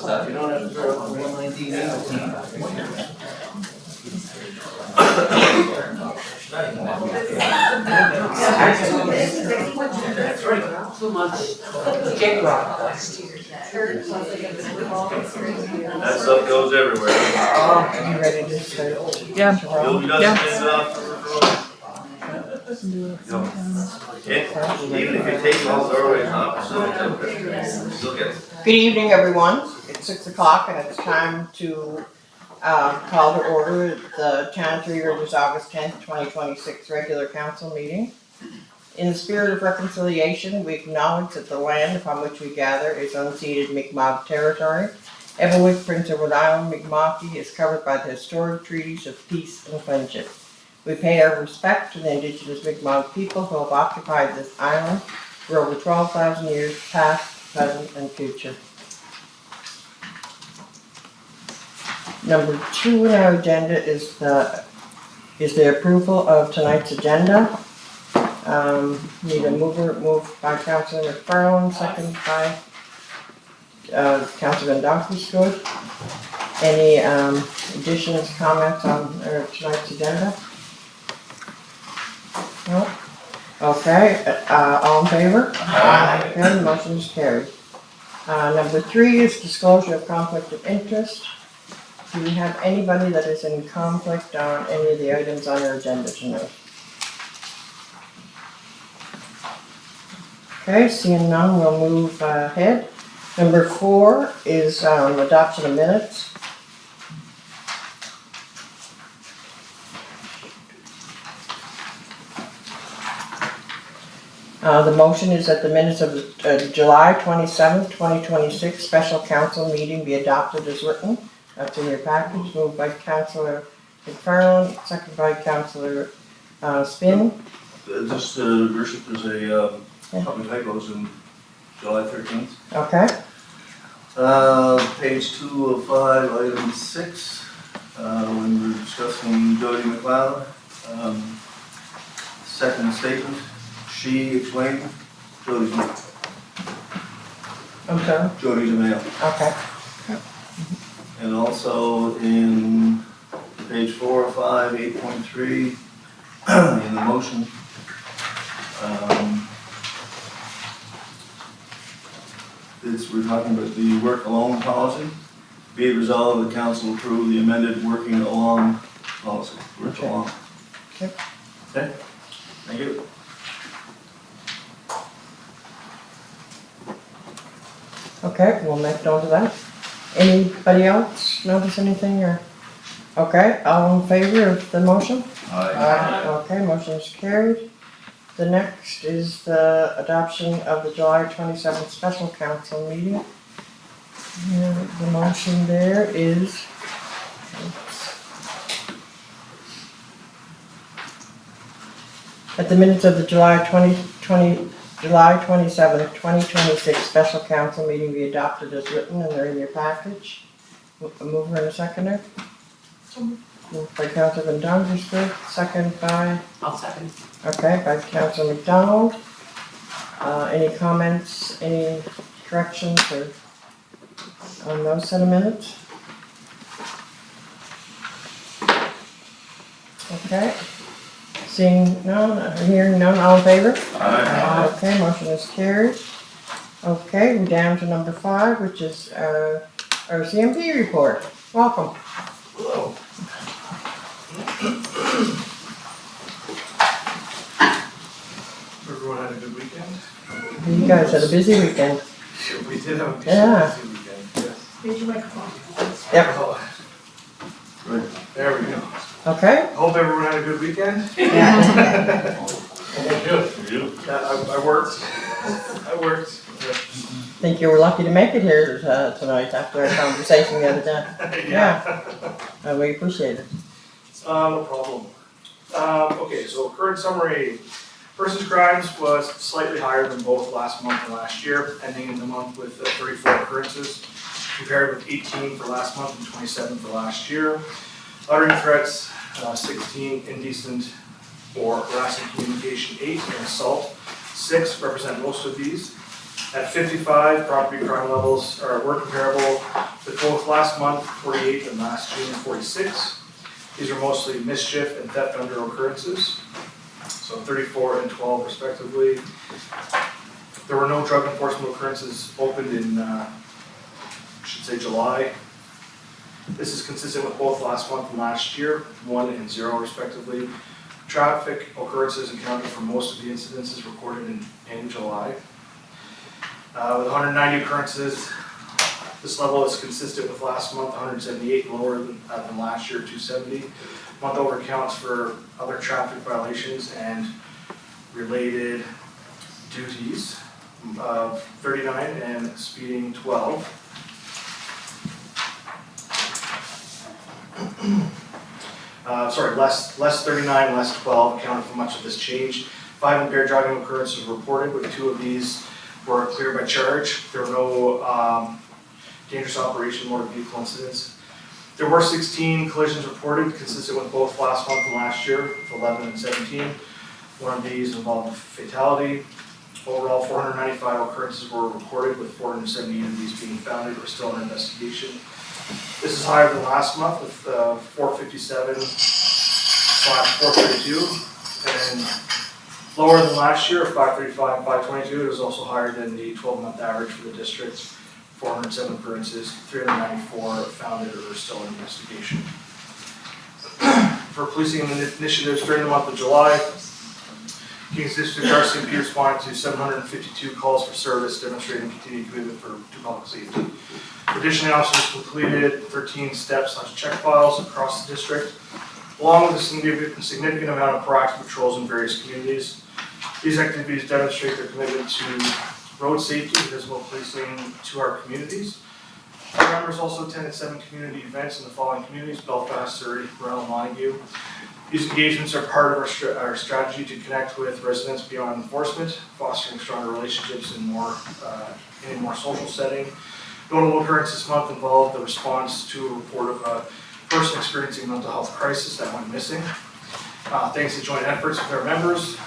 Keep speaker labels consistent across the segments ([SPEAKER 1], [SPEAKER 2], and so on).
[SPEAKER 1] stuff, you don't have to throw out the 119 That's right. Too much kick rock dust.
[SPEAKER 2] That stuff goes everywhere.
[SPEAKER 3] You ready to start?
[SPEAKER 4] Yeah.
[SPEAKER 2] You'll even if you take all the doorways off, still get.
[SPEAKER 3] Good evening, everyone. It's 6 o'clock and it's time to call to order the Town of Three Rivers August 10th, 2026 regular council meeting. In the spirit of reconciliation, we acknowledge that the land upon which we gather is unceded Mi'kmaq territory. Evelwick, Prince Edward Island, Mi'kmaqi is covered by the historic treaties of peace and friendship. We pay our respect to the indigenous Mi'kmaq people who have occupied this island for over 12,000 years, past, present, and future. Number 2 on our agenda is the approval of tonight's agenda. Need a move by Councilor McFarland, second by Councilor Donkey-Good. Any additions, comments on tonight's agenda? No? Okay, all in favor? Aye. Okay, motion is carried. Number 3 is disclosure of conflict of interest. Do we have anybody that is in conflict on any of the items on our agenda tonight? Okay, seeing none, we'll move ahead. Number 4 is adoption of minutes. The motion is that the minutes of the July 27th, 2026 special council meeting be adopted as written. That's in your package, moved by Councilor McFarland, second by Councilor Spin.
[SPEAKER 2] Just worship, there's a couple of typos in July 13th.
[SPEAKER 3] Okay.
[SPEAKER 2] Page 2 of 5, item 6, when we were discussing Jody McLeod. Second statement, she explained, Jody's male.
[SPEAKER 3] I'm sorry?
[SPEAKER 2] Jody's a male.
[SPEAKER 3] Okay.
[SPEAKER 2] And also in page 4 of 5, 8.3, in the motion, we're talking about the work alone policy. Be it resolved, the council approve the amended working along policy. Work along.
[SPEAKER 3] Okay.
[SPEAKER 2] Okay, thank you.
[SPEAKER 3] Okay, we'll make note of that. Anybody else notice anything or? Okay, all in favor of the motion?
[SPEAKER 2] Aye.
[SPEAKER 3] Okay, motion is carried. The next is the adoption of the July 27th special council meeting. The motion there is, at the minutes of the July 27th, 2026 special council meeting be adopted as written, and they're in your package. A mover and a seconder. Moved by Councilor Donkey-Good, second by?
[SPEAKER 4] I'll second.
[SPEAKER 3] Okay, by Councilor McDonald. Any comments, any corrections or on those set of minutes? Okay. Seeing none, hearing none, all in favor?
[SPEAKER 2] Aye.
[SPEAKER 3] Okay, motion is carried. Okay, we're down to number 5, which is our RCMP report. Welcome.
[SPEAKER 5] Hello. Everyone had a good weekend?
[SPEAKER 3] You guys had a busy weekend.
[SPEAKER 5] We did have a busy weekend, yes.
[SPEAKER 4] Here's your microphone.
[SPEAKER 3] Yep.
[SPEAKER 5] Oh,
[SPEAKER 2] Right.
[SPEAKER 5] there we go.
[SPEAKER 3] Okay?
[SPEAKER 5] Hope everyone had a good weekend.
[SPEAKER 3] Yeah.
[SPEAKER 5] Good.
[SPEAKER 2] You?
[SPEAKER 5] I worked. Yeah.
[SPEAKER 3] Think you were lucky to make it here tonight after our conversation the other day. Yeah. We appreciate it.
[SPEAKER 5] No problem. Okay, so current summary. Persons crimes was slightly higher than both last month and last year, ending in the month with 34 occurrences, compared with 18 for last month and 27 for last year. Uttering threats, 16, indecent or harassing communication, 8, and assault, 6 represent most of these. At 55, property crime levels were comparable with both last month, 48, and last June, 46. These are mostly mischief and theft under occurrences, so 34 and 12 respectively. There were no drug enforcement occurrences opened in, July. This is consistent with both last month and last year, 1 and 0 respectively. Traffic occurrences accounted for most of the incidences recorded in July. With 190 occurrences, this level is consistent with last month, 178, lower than last year, 270. Month over counts for other traffic violations and related duties of 39 and speeding 12. Less 39, less 12 accounted for much of this change. 5 impaired driving occurrences were reported, with 2 of these were cleared by charge. There were no dangerous operation motor vehicle incidents. There were 16 collisions reported, consistent with both last month and last year, with 11 and 17. One of these involved fatality. Overall, 495 occurrences were reported, with 478 of these being founded or still under investigation. This is higher than last month, with 457/432, and lower than last year, 535 and 522. It was also higher than the 12-month average for the district, 407 occurrences, 394 founded or still in investigation. For policing initiatives during the month of July, Kings District RCMP responded to 752 calls for service, demonstrating continued commitment to public safety. Additionally, officers completed 13 steps/check files across the district, along with a significant amount of proactive patrols in various communities. These activities demonstrate their commitment to road safety and visible policing to our communities. Our members also attended 7 community events in the following communities: Belfast, Surrey, Morel, and Montague. These engagements are part of our strategy to connect with residents beyond enforcement, fostering stronger relationships in a more social setting. Notable occurrence this month involved the response to a report of a person experiencing a mental health crisis that went missing. Thanks to joint efforts with our members,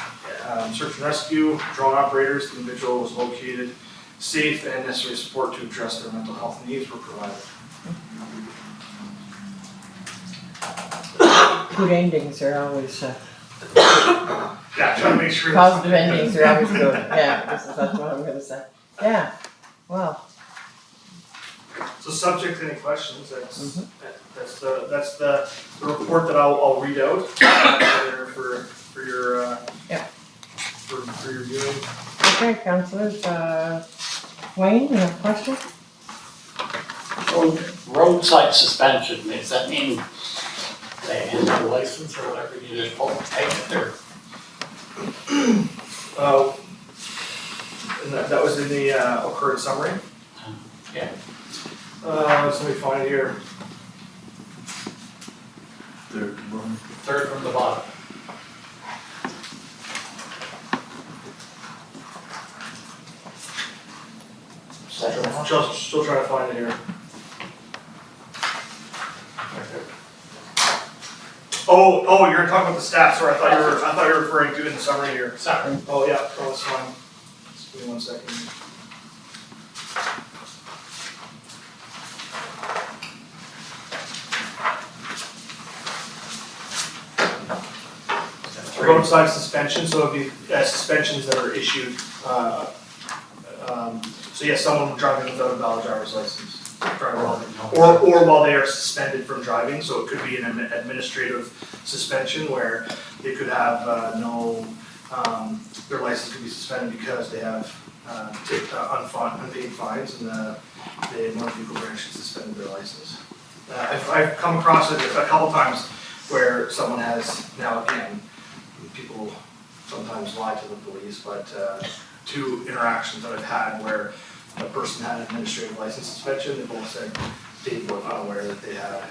[SPEAKER 5] search and rescue, drone operators, the individual was located. Safe and necessary support to address their mental health needs were provided.
[SPEAKER 3] Good endings are always,
[SPEAKER 5] Yeah, try to make sure.
[SPEAKER 3] positive endings are always good, yeah, that's what I'm gonna say. Yeah, well,
[SPEAKER 5] So subject to any questions, that's the report that I'll read out there for your for your viewing.
[SPEAKER 3] okay, councillors, Wayne, you have a question?
[SPEAKER 4] Roadside suspension, does that mean they have their license or whatever, you just pull the take it there?
[SPEAKER 5] And that was in the occurrence summary.
[SPEAKER 4] Yeah.
[SPEAKER 5] Let me find it here.
[SPEAKER 4] Third from the bottom. Second one.
[SPEAKER 5] Still trying to find it here. Oh, you're talking about the stats. Sorry, I thought you were referring to in the summary here.
[SPEAKER 4] Sorry.
[SPEAKER 5] Oh yeah, that's fine. Just give me 1 second. Roadside suspension, so it'd be suspensions that are issued. So yeah, someone driving without a valid driver's license, or while they are suspended from driving. So it could be an administrative suspension where they could have their license could be suspended because they have unpaid fines, and the motor vehicle branch suspended their license. I've come across it a couple times where someone has, now again, people sometimes lie to the police, but 2 interactions that I've had where a person had an administrative license suspension, they both said they were unaware that they had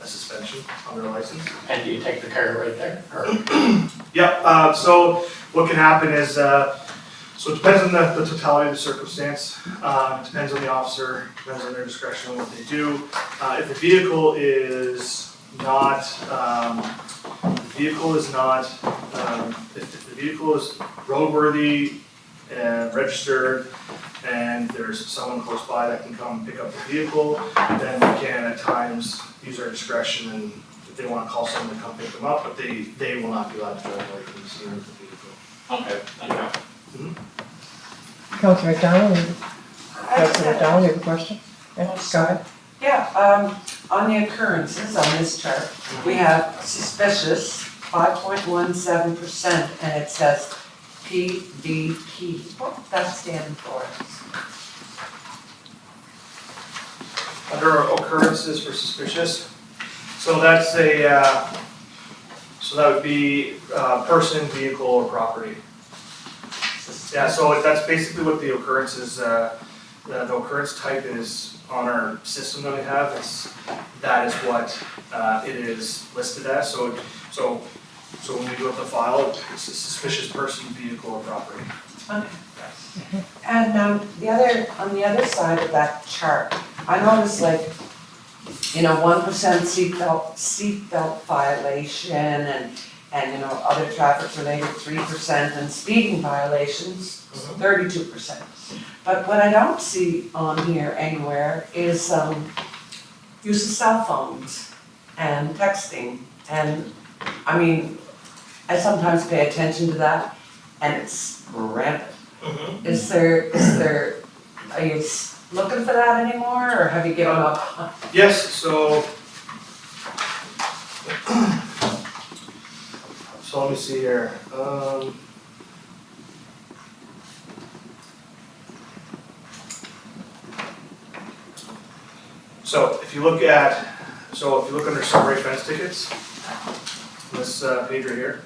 [SPEAKER 5] a suspension on their license.
[SPEAKER 4] And do you take the car right there? Or?
[SPEAKER 5] Yeah, so what can happen is, so it depends on the totality of the circumstance, depends on the officer, depends on their discretion on what they do. If the vehicle is not, if the vehicle is roadworthy and registered, there's someone close by that can come pick up the vehicle, then we can at times use our discretion and if they wanna call someone to come pick them up, but they will not be allowed to drive away from the scene of the vehicle.
[SPEAKER 4] Okay, thank you.
[SPEAKER 3] Councilor McDonald, Councilor McDonald, you have a question? Yeah, go ahead.
[SPEAKER 1] Yeah, on the occurrences on this chart, we have suspicious, 5.17%, and it says PDP. What does that stand for?
[SPEAKER 5] Under occurrences for suspicious, so that's so that would be person, vehicle, or property. Yeah, so that's basically what the occurrence is, the occurrence type is on our system that we have, that is what it is listed as, so when we do up the file, it's a suspicious person, vehicle, or property.
[SPEAKER 1] Okay. And on the other side of that chart, I noticed 1% seatbelt violation and other traffic related 3% and speeding violations, 32%. But what I don't see on here anywhere is use of cell phones and texting. And I mean, I sometimes pay attention to that and it's rampant. Is there, are you looking for that anymore or have you given up?
[SPEAKER 5] Yes, so let me see here. So if you look under summary offense tickets, this page right here,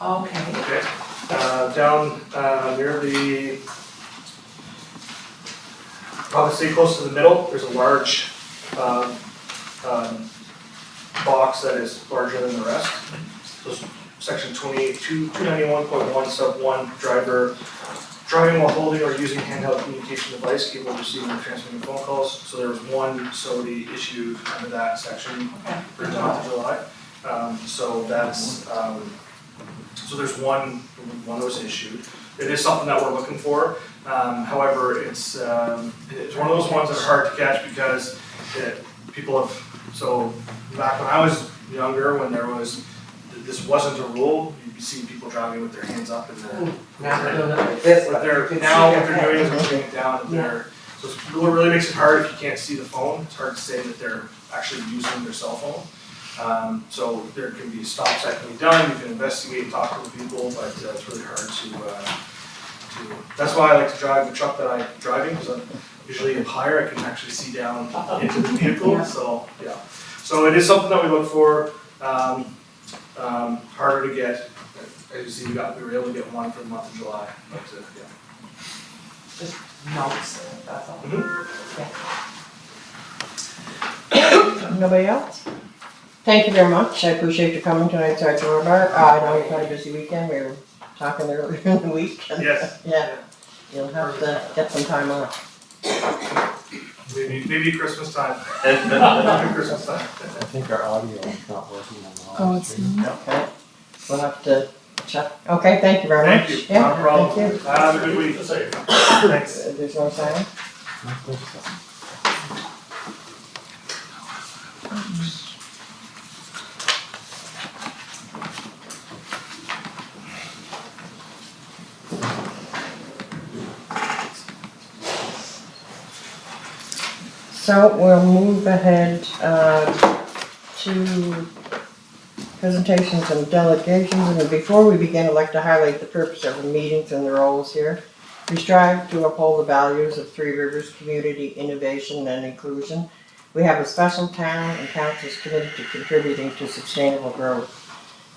[SPEAKER 1] Okay.
[SPEAKER 5] okay, down near the, probably say close to the middle, there's a large box that is larger than the rest. So section 291.1 sub 1, driving while holding or using handheld communication device capable of receiving or transmitting phone calls. So there was one SOTI issued under that section
[SPEAKER 1] Okay.
[SPEAKER 5] for the month of July. So that's, so there's one that was issued. It is something that we're looking for. However, it's one of those ones that are hard to catch because people have, so back when I was younger, when this wasn't a rule, you'd see people driving with their hands up in their.
[SPEAKER 1] Now they're doing it like this,
[SPEAKER 5] What
[SPEAKER 1] but
[SPEAKER 5] they're,
[SPEAKER 1] you can
[SPEAKER 5] now
[SPEAKER 1] see
[SPEAKER 5] what
[SPEAKER 1] their
[SPEAKER 5] they're doing
[SPEAKER 1] head.
[SPEAKER 5] is putting it down and so what really makes it hard if you can't see the phone, it's hard to say that they're actually using their cell phone. So there can be stops that can be done, you can investigate and talk to the people, but it's really hard to, that's why I like to drive the truck that I'm driving, because I'm usually up higher, I can actually see down into the vehicle, so, yeah. So it is something that we look for, harder to get. As you see, we were able to get one for the month of July, but, yeah.
[SPEAKER 1] Just notes, that's all.
[SPEAKER 3] Nobody else? Thank you very much, I appreciate you coming tonight, Sergeant Robart. I know you've had a busy weekend, we were talking earlier in the week. And
[SPEAKER 5] Yes.
[SPEAKER 3] yeah, you'll have to get some time off.
[SPEAKER 5] Maybe Christmas time. Maybe Christmas time.
[SPEAKER 6] I think our audio is not working on the
[SPEAKER 7] Oh,
[SPEAKER 6] live
[SPEAKER 7] it's
[SPEAKER 6] stream.
[SPEAKER 7] not?
[SPEAKER 3] Okay, we'll have to check. Okay, thank you very much.
[SPEAKER 5] Thank you,
[SPEAKER 3] Yeah,
[SPEAKER 5] not a problem.
[SPEAKER 3] thank you.
[SPEAKER 5] Have a good week. Thanks.
[SPEAKER 3] There's no sign?
[SPEAKER 6] I think so.
[SPEAKER 3] So we'll move ahead to presentations and delegations, and before we begin, I'd like to highlight the purpose of the meetings and the roles here. We strive to uphold the values of Three Rivers community innovation and inclusion. We have a special town and council is committed to contributing to sustainable growth.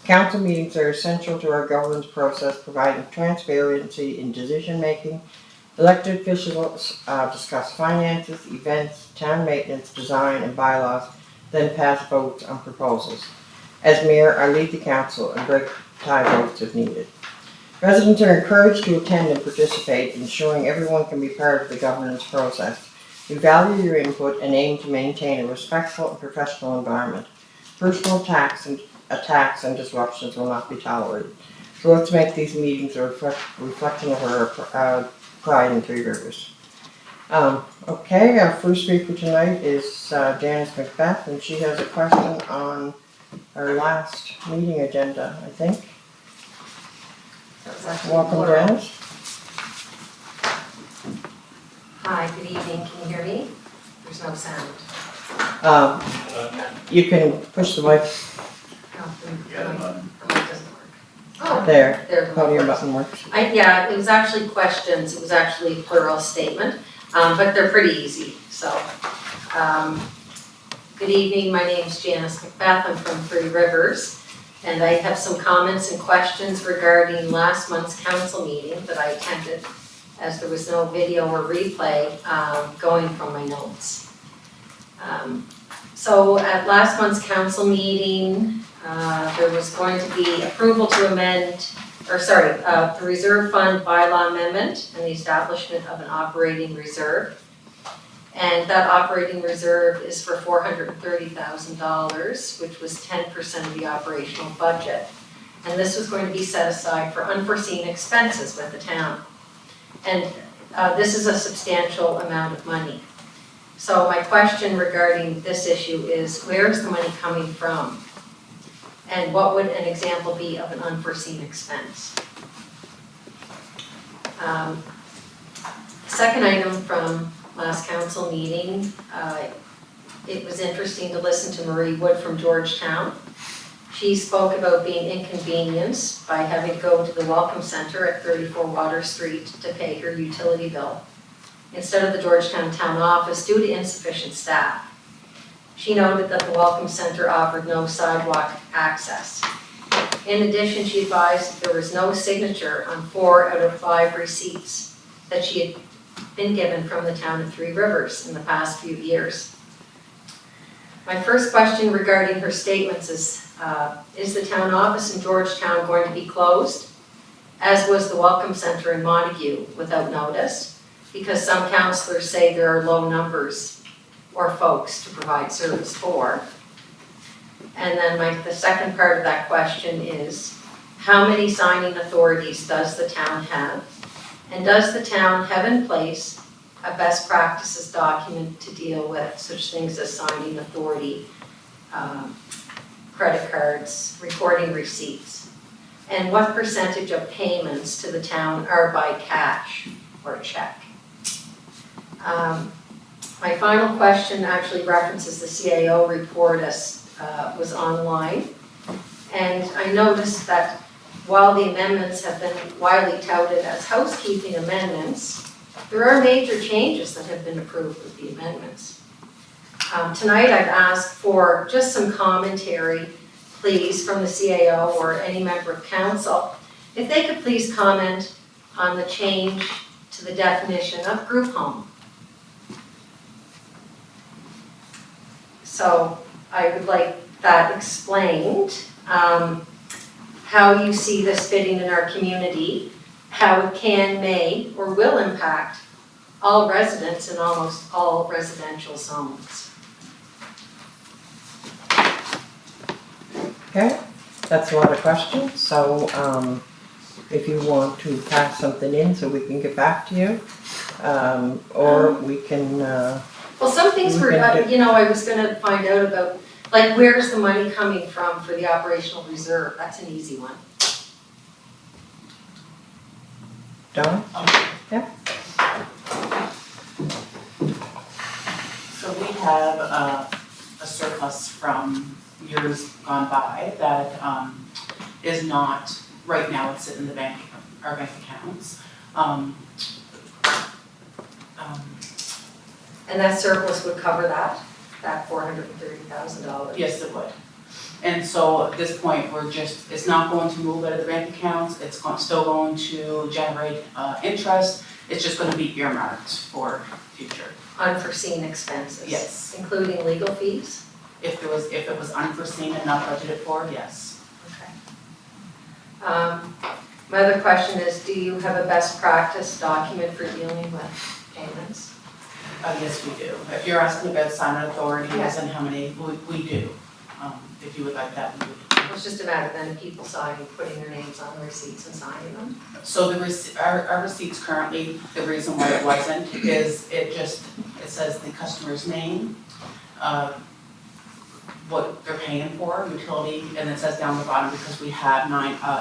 [SPEAKER 3] Council meetings are essential to our governance process, providing transparency in decision making. Elected officials discuss finances, events, town maintenance, design, and bylaws, then pass votes on proposals. As mayor, I lead the council and break tie votes if needed. Residents are encouraged to attend and participate, ensuring everyone can be part of the governance process. We value your input and aim to maintain a respectful and professional environment. Personal attacks and disruptions will not be tolerated. So let's make these meetings a reflection of our pride in Three Rivers. Okay, our first speaker tonight is Janice Macbeth, and she has a question on our last meeting agenda, I think.
[SPEAKER 7] That was actually
[SPEAKER 3] Welcome,
[SPEAKER 7] plural.
[SPEAKER 3] Janice.
[SPEAKER 7] Hi, good evening, can you hear me? There's no sound.
[SPEAKER 3] You can push the mic
[SPEAKER 7] No, the mic doesn't work. Oh,
[SPEAKER 3] there,
[SPEAKER 7] there the
[SPEAKER 3] podium
[SPEAKER 7] mic works.
[SPEAKER 3] button works.
[SPEAKER 7] Yeah, it was actually questions, it was actually a plural statement, but they're pretty easy, so. Good evening, my name's Janice Macbeth, I'm from Three Rivers, and I have some comments and questions regarding last month's council meeting that I attended, as there was no video or replay going from my notes. So at last month's council meeting, there was going to be approval to amend, the reserve fund bylaw amendment and the establishment of an operating reserve. And that operating reserve is for $430,000, which was 10% of the operational budget. And this was going to be set aside for unforeseen expenses with the town. And this is a substantial amount of money. So my question regarding this issue is, where is the money coming from? And what would an example be of an unforeseen expense? Second item from last council meeting, it was interesting to listen to Marie Wood from Georgetown. She spoke about being inconvenienced by having to go to the Welcome Center at 34 Water Street to pay her utility bill, instead of the Georgetown Town Office due to insufficient staff. She noted that the Welcome Center offered no sidewalk access. In addition, she advised there was no signature on 4 out of 5 receipts that she had been given from the town of Three Rivers in the past few years. My first question regarding her statements is the town office in Georgetown going to be closed, as was the Welcome Center in Montague, without notice? Because some councillors say there are low numbers or folks to provide service for. And then the second part of that question is, how many signing authorities does the town have? And does the town have in place a best practices document to deal with such things as signing authority, credit cards, recording receipts? And what percentage of payments to the town are by cash or check? My final question actually references the CAO report as was online. And I noticed that while the amendments have been widely touted as housekeeping amendments, there are major changes that have been approved with the amendments. Tonight I'd ask for just some commentary, please, from the CAO or any member of council. If they could please comment on the change to the definition of group home. So I would like that explained, how you see this fitting in our community, how it can, may, or will impact all residents in almost all residential zones.
[SPEAKER 3] Okay, that's a lot of questions, so if you want to pass something in so we can get back to you, or we can,
[SPEAKER 7] Well, some things were, I was gonna find out about, like, where's the money coming from for the operational reserve? That's an easy one.
[SPEAKER 3] Don?
[SPEAKER 8] So we have a surplus from years gone by that is not, right now it's sitting in the bank, our bank accounts.
[SPEAKER 7] And that surplus would cover that $430,000?
[SPEAKER 8] Yes, it would. And so at this point, it's not going to move out of the bank accounts, it's still going to generate interest, it's just gonna be earmarked for future.
[SPEAKER 7] Unforeseen expenses?
[SPEAKER 8] Yes.
[SPEAKER 7] Including legal fees?
[SPEAKER 8] If it was unforeseen and not budgeted for, yes.
[SPEAKER 7] Okay. My other question is, do you have a best practice document for dealing with payments?
[SPEAKER 8] Yes, we do. If you're asking about sign authorities
[SPEAKER 7] Yeah.
[SPEAKER 8] and how many, we do. If you would like that, we would
[SPEAKER 7] It's just a matter then of people signing, putting their names on the receipts and signing them.
[SPEAKER 8] So our receipts currently, the reason why it wasn't is it says the customer's name, what they're paying for, utility, and it says down the bottom, because we have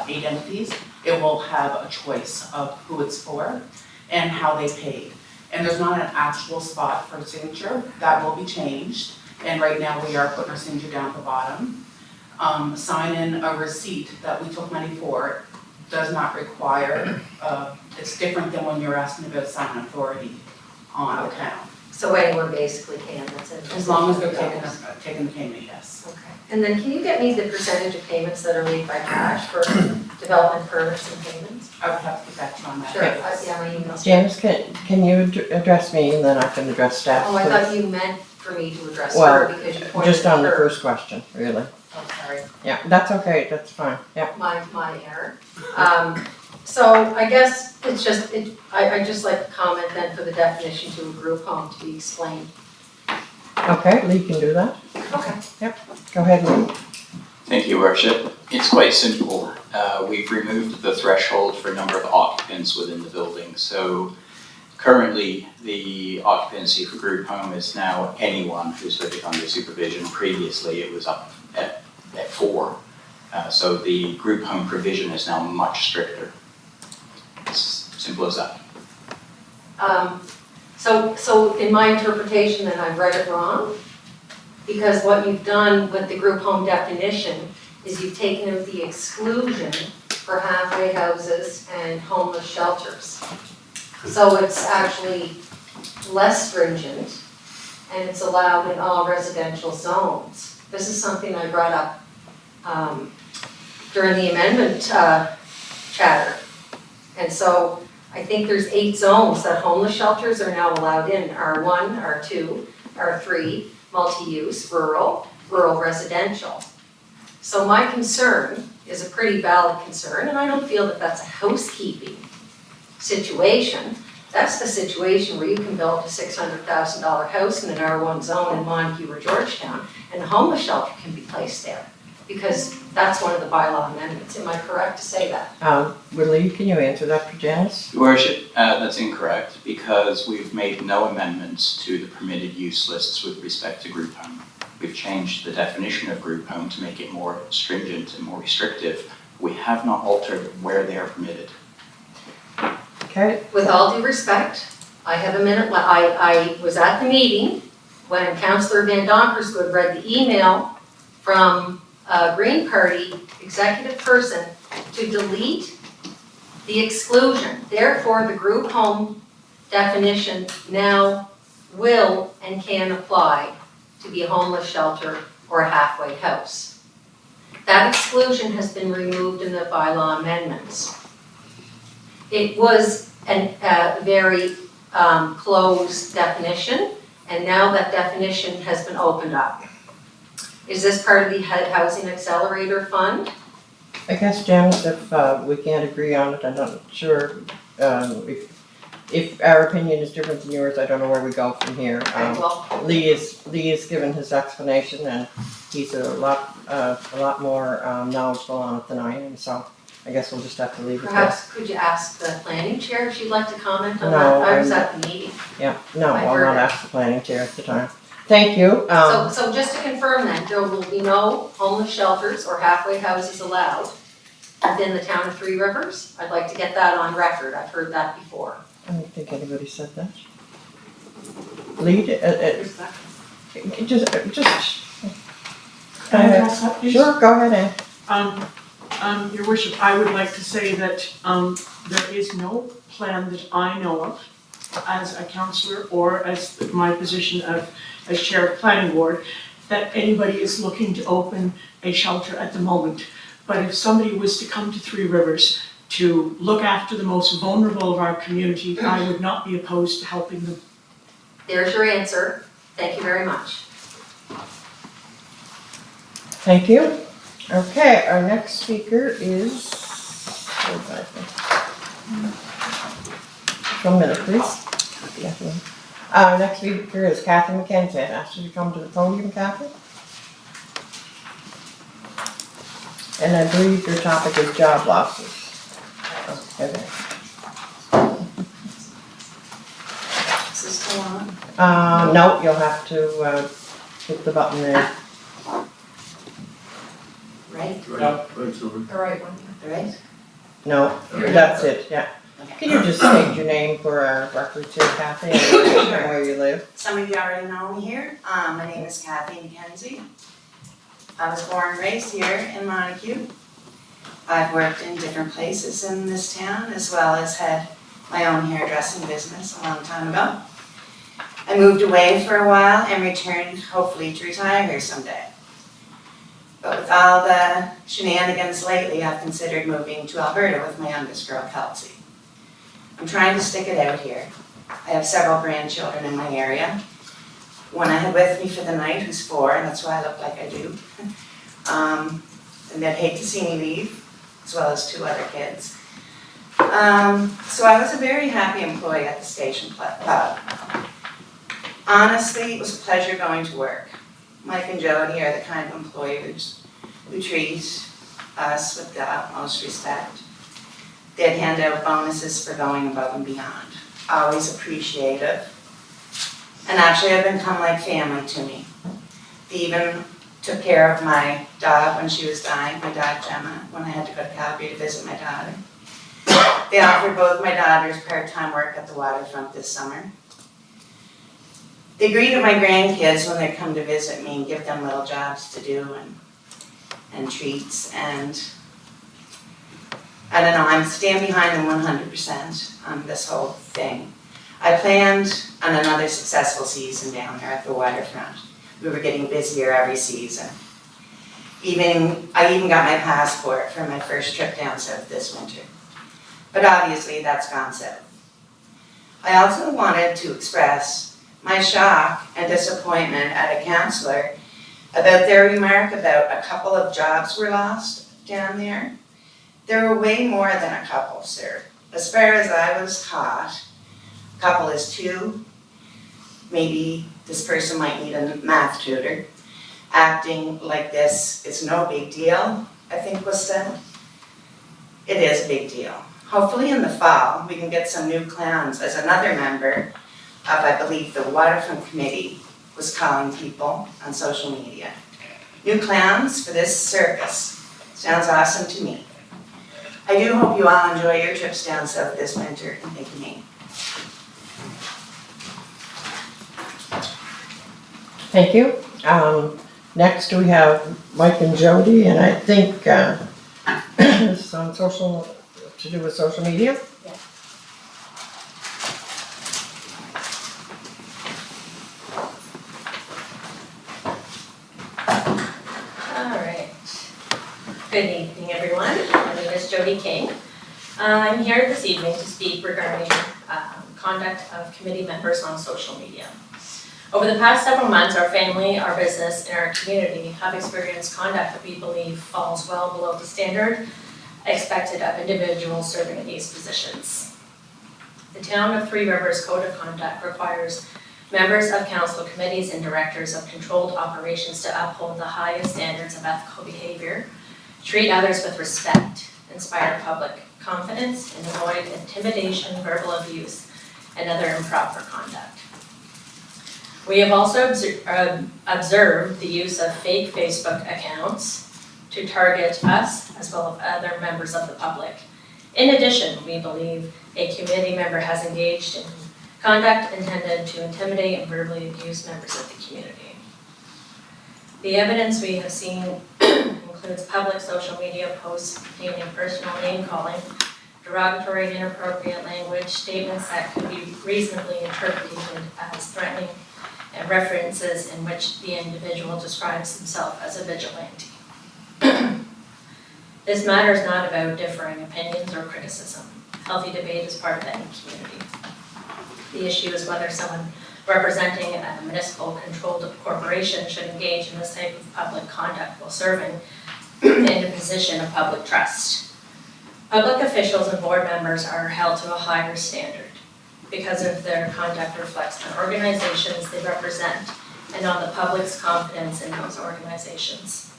[SPEAKER 8] 8 entities, it will have a choice of who it's for and how they paid. And there's not an actual spot for signature, that will be changed. And right now we are putting our signature down at the bottom. Sign in a receipt that we took money for does not require, it's different than when you're asking about sign authority on the town.
[SPEAKER 7] So anyone basically can, that's it.
[SPEAKER 8] As long as they're taking the payment, yes.
[SPEAKER 7] Okay, and then can you get me the percentage of payments that are made by cash for development permits and payments?
[SPEAKER 8] I would have to get back to you on that.
[SPEAKER 7] Sure, yeah, my email's.
[SPEAKER 3] Janice, can you address me and then I can address staff?
[SPEAKER 7] Oh, I
[SPEAKER 3] please?
[SPEAKER 7] thought you meant for me to address
[SPEAKER 3] Well,
[SPEAKER 7] her because you pointed
[SPEAKER 3] Just on the
[SPEAKER 7] at her.
[SPEAKER 3] first question, really.
[SPEAKER 7] Oh, sorry,
[SPEAKER 3] Yeah, that's okay, that's fine, yeah.
[SPEAKER 7] my error. So I guess it's just, I'd just like to comment then for the definition to a group home to be explained.
[SPEAKER 3] Okay, Lee can do that.
[SPEAKER 7] Okay.
[SPEAKER 3] Go ahead, Lee.
[SPEAKER 9] Thank you, Worship. It's quite simple. We've removed the threshold for number of occupants within the building. So currently, the occupancy for group home is now anyone who's living under supervision. Previously, it was up at 4. So the group home provision is now much stricter. It's simple as that.
[SPEAKER 7] So in my interpretation, then I've read it wrong? Because what you've done with the group home definition is you've taken out the exclusion for halfway houses and homeless shelters. So it's actually less stringent and it's allowed in all residential zones. This is something I brought up during the amendment chatter. And so I think there's 8 zones that homeless shelters are now allowed in, R1, R2, R3, multi-use, rural residential. So my concern is a pretty valid concern, and I don't feel that that's a housekeeping situation. That's the situation where you can build a $600,000 house in an R1 zone in Montague or Georgetown, and a homeless shelter can be placed there, because that's one of the bylaw amendments. Am I correct to say that?
[SPEAKER 3] Lee, can you answer that for Janice?
[SPEAKER 9] Your Worship, that's incorrect because we've made no amendments to the permitted use lists with respect to group home. We've changed the definition of group home to make it more stringent and more restrictive. We have not altered where they are permitted.
[SPEAKER 3] Okay,
[SPEAKER 7] With all due respect, I have a minute, I was at the meeting when Councillor Van Donkersgood read the email from a Green Party executive person to delete the exclusion. Therefore, the group home definition now will and can apply to be a homeless shelter or a halfway house. That exclusion has been removed in the bylaw amendments. It was a very closed definition, and now that definition has been opened up. Is this part of the Housing Accelerator Fund?
[SPEAKER 3] I guess Janice, if we can't agree on it, I'm not sure, if our opinion is different than yours, I don't know where we go from here.
[SPEAKER 7] Well,
[SPEAKER 3] Lee has given his explanation and he's a lot more knowledgeable on it than I am, so I guess we'll just have to leave it there.
[SPEAKER 7] perhaps could you ask the planning chair if she'd like to comment on
[SPEAKER 3] No,
[SPEAKER 7] that? I was at the meeting.
[SPEAKER 3] Yeah, no,
[SPEAKER 7] I
[SPEAKER 3] I'll
[SPEAKER 7] heard
[SPEAKER 3] not
[SPEAKER 7] it.
[SPEAKER 3] ask the planning chair at the time. Thank you.
[SPEAKER 7] So just to confirm then, there will be no homeless shelters or halfway houses allowed within the town of Three Rivers? I'd like to get that on record, I've heard that before.
[SPEAKER 3] I don't think anybody said that. Lee, just.
[SPEAKER 10] Can I address that, please?
[SPEAKER 3] Sure, go ahead, Ann.
[SPEAKER 10] Your worship, I would like to say that there is no plan that I know of as a councillor or as my position as chair of planning board that anybody is looking to open a shelter at the moment. But if somebody was to come to Three Rivers to look after the most vulnerable of our community, I would not be opposed to helping them.
[SPEAKER 7] There's your answer, thank you very much.
[SPEAKER 3] Thank you. Okay, our next speaker is, 1 minute, please. Our next speaker is Kathy McKenzie. I'd ask you to come to the podium, Kathy. And I believe your topic is job losses. Okay.
[SPEAKER 11] Is this still on?
[SPEAKER 3] No, you'll have to, hit the button there.
[SPEAKER 11] Right?
[SPEAKER 2] Right, Silver.
[SPEAKER 7] The right one.
[SPEAKER 11] Right?
[SPEAKER 3] No, that's it, yeah. Can you just state your name for our records here, Kathy, and where you live?
[SPEAKER 11] Some of you already know me here. My name is Kathy McKenzie. I was born and raised here in Montague. I've worked in different places in this town, as well as had my own hairdressing business a long time ago. I moved away for a while and returned, hopefully to retire here someday. But with all the shenanigans lately, I've considered moving to Alberta with my youngest girl, Kelsey. I'm trying to stick it out here. I have several grandchildren in my area. One I had with me for the night, who's 4, and that's why I look like I do. And they'd hate to see me leave, as well as 2 other kids. So I was a very happy employee at the station pub. Honestly, it was a pleasure going to work. Mike and Jody are the kind of employers who treat us with the utmost respect. They'd hand out bonuses for going above and beyond. Always appreciative. And actually have become like family to me. They even took care of my dog when she was dying, my dog Gemma, when I had to go to Calgary to visit my daughter. They offered both my daughters part-time work at the waterfront this summer. They greeted my grandkids when they come to visit me and give them little jobs to do and treats, and I don't know, I'm stand behind them 100% on this whole thing. I planned on another successful season down there at the waterfront. We were getting busier every season. I even got my passport for my first trip down south this winter. But obviously that's gone south. I also wanted to express my shock and disappointment at a councillor about their remark about a couple of jobs were lost down there. There were way more than a couple, sir. As far as I was taught, a couple is 2. Maybe this person might need a math tutor. Acting like this is no big deal, I think was said. It is a big deal. Hopefully in the fall, we can get some new clowns, as another member of, I believe, the Waterfront Committee was calling people on social media. New clowns for this circus. Sounds awesome to me. I do hope you all enjoy your trips down south this winter and think of me.
[SPEAKER 3] Thank you. Next we have Mike and Jody, and I think, this is on to do with social media?
[SPEAKER 7] Alright. Good evening, everyone. My name is Jody King. I'm here this evening to speak regarding conduct of committee members on social media. Over the past several months, our family, our business, and our community have experienced conduct that we believe falls well below the standard expected of individuals serving in these positions. The Town of Three Rivers Code of Conduct requires members of council committees and directors of controlled operations to uphold the highest standards of ethical behavior, treat others with respect, inspire public confidence, and avoid intimidation, verbal abuse, and other improper conduct. We have also observed the use of fake Facebook accounts to target us as well as other members of the public. In addition, we believe a committee member has engaged in conduct intended to intimidate and verbally abuse members of the community. The evidence we have seen includes public social media posts containing personal name calling, derogatory and inappropriate language, statements that could be reasonably interpreted as threatening, and references in which the individual describes himself as a vigilante. This matter is not about differing opinions or criticism. Healthy debate is part of any community. The issue is whether someone representing a municipal controlled corporation should engage in this type of public conduct while serving in a position of public trust. Public officials and board members are held to a higher standard because of their conduct reflects the organizations they represent and on the public's confidence in those organizations.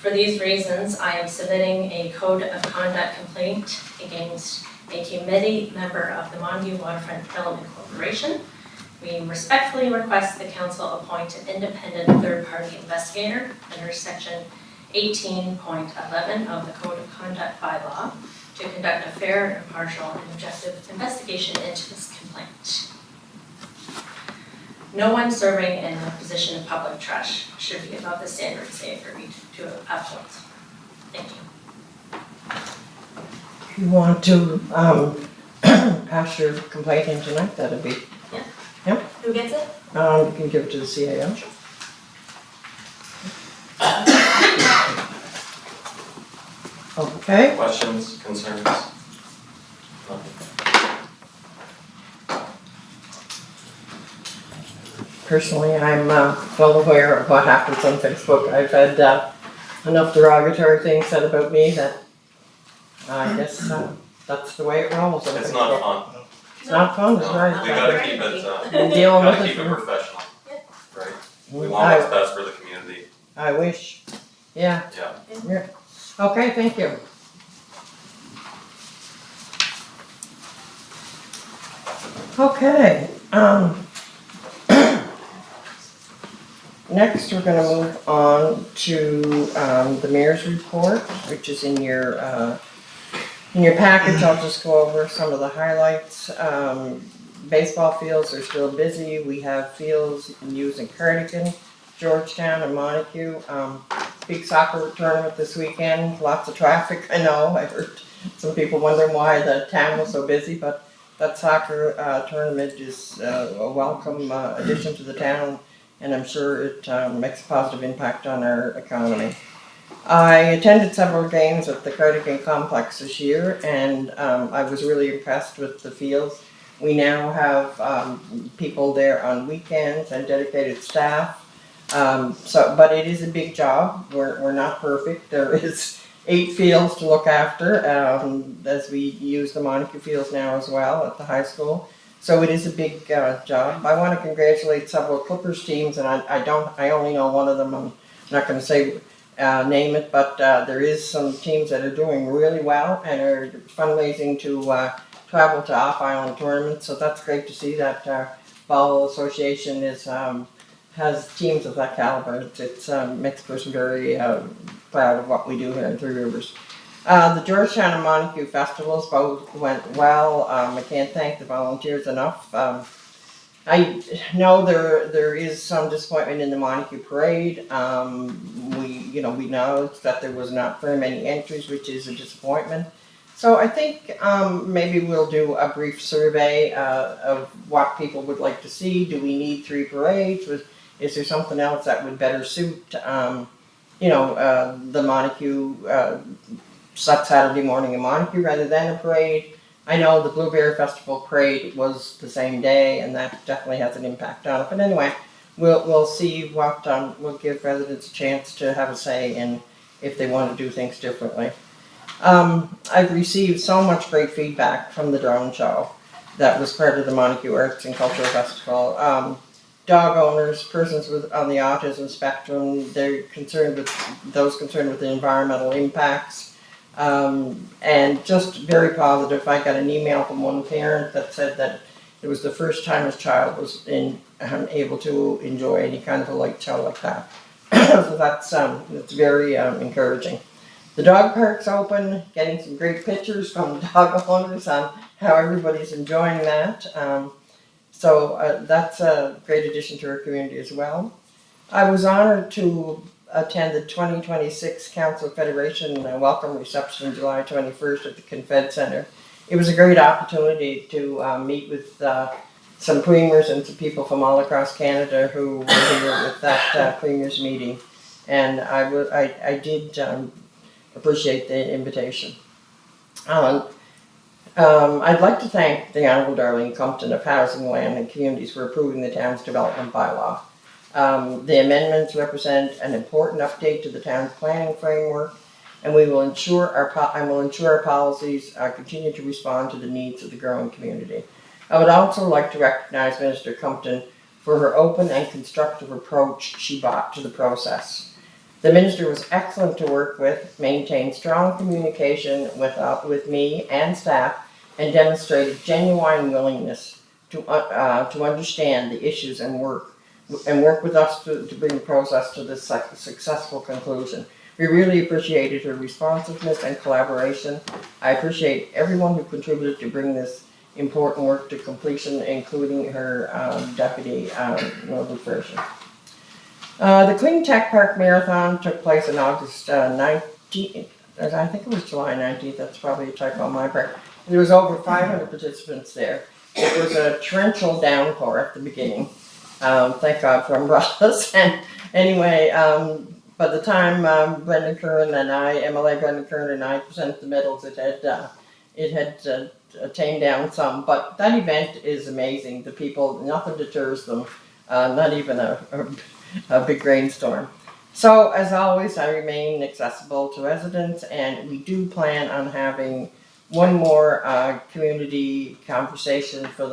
[SPEAKER 7] For these reasons, I am submitting a code of conduct complaint against a committee member of the Montague Waterfront Development Corporation. We respectfully request the council appoint an independent third-party investigator under section 18.11 of the Code of Conduct bylaw to conduct a fair, impartial, and objective investigation into this complaint. No one serving in a position of public trust should be above the standards they agreed to uphold. Thank you.
[SPEAKER 3] If you want to, pass your complaint in tonight, that'd be,
[SPEAKER 7] Who gets it?
[SPEAKER 3] you can give it to the CAO. Okay,
[SPEAKER 12] Questions, concerns?
[SPEAKER 3] personally, I'm, well aware of what happens on Facebook. I've had, enough derogatory things said about me that I guess, that's the way it rolls. on
[SPEAKER 12] It's
[SPEAKER 3] Facebook.
[SPEAKER 12] not fun.
[SPEAKER 3] It's not fun, it's
[SPEAKER 12] No,
[SPEAKER 3] right.
[SPEAKER 12] we gotta keep it,
[SPEAKER 3] We're dealing with
[SPEAKER 12] gotta
[SPEAKER 3] it
[SPEAKER 12] keep it
[SPEAKER 3] for-
[SPEAKER 12] professional, right? We want what's best for the community,
[SPEAKER 3] I wish, yeah.
[SPEAKER 12] yeah.
[SPEAKER 3] Okay, thank you. Okay, next we're gonna move on to, the mayor's report, which is in your package. I'll just go over some of the highlights. Baseball fields are still busy. We have fields used in Cardigan, Georgetown, and Montague. Big soccer tournament this weekend, lots of traffic, I know. I heard some people wondering why the town was so busy, but that soccer tournament is a welcome addition to the town, and I'm sure it makes a positive impact on our economy. I attended several games at the Cardigan Complex this year, and I was really impressed with the fields. We now have people there on weekends and dedicated staff. But it is a big job. We're not perfect. There is 8 fields to look after, as we use the Montague fields now as well at the high school. So it is a big job. I want to congratulate several Clippers teams, and I only know one of them. I'm not going to say name it, but there is some teams that are doing really well and are fundraising to travel to off-island tournaments. So that's great to see that Ball Association is has teams of that caliber. It makes a person very proud of what we do here in Three Rivers. The Georgetown and Montague festivals both went well. I can't thank the volunteers enough. I know there is some disappointment in the Montague parade. We noticed that there was not very many entries, which is a disappointment. So I think maybe we'll do a brief survey of what people would like to see. Do we need 3 parades? Is there something else that would better suit, the Montague, Saturday morning in Montague rather than a parade? I know the Blueberry Festival parade was the same day, and that definitely has an impact on it. But anyway, we'll see what, we'll give residents a chance to have a say in if they want to do things differently. I've received so much great feedback from the drone show that was part of the Montague Arts and Cultural Festival. Dog owners, persons on the autism spectrum, they're concerned with the environmental impacts, and just very positive. I got an email from one parent that said that it was the first time his child was able to enjoy any kind of a light show like that. So that's very encouraging. The dog park's open, getting some great pictures from dog owners on how everybody's enjoying that. So that's a great addition to our community as well. I was honored to attend the 2026 Council Federation welcome reception on July 21st at the Confed Center. It was a great opportunity to meet with some premiers and some people from all across Canada who were here with that premiers meeting. And I did appreciate the invitation. I'd like to thank the Honourable Darlene Compton of Housing, Land and Communities for approving the town's development bylaw. The amendments represent an important update to the town's planning framework, and I will ensure our policies continue to respond to the needs of the growing community. I would also like to recognize Minister Compton for her open and constructive approach she brought to the process. The minister was excellent to work with, maintained strong communication with me and staff, and demonstrated genuine willingness to understand the issues and work with us to bring the process to this successful conclusion. We really appreciated her responsiveness and collaboration. I appreciate everyone who contributed to bring this important work to completion, including her deputy, Norbert Version. The Clean Tech Park Marathon took place on August 19th, I think it was July 19th, that's probably a typo on my part. There was over 500 participants there. It was a torrential downpour at the beginning. Thank God for umbrellas. And anyway, by the time Brendan Curran and MLA Brendan Curran and I presented the medals, it had tamed down some. But that event is amazing. The people, nothing deters them, not even a big rainstorm. So, as always, I remain accessible to residents, and we do plan on having one more community conversation for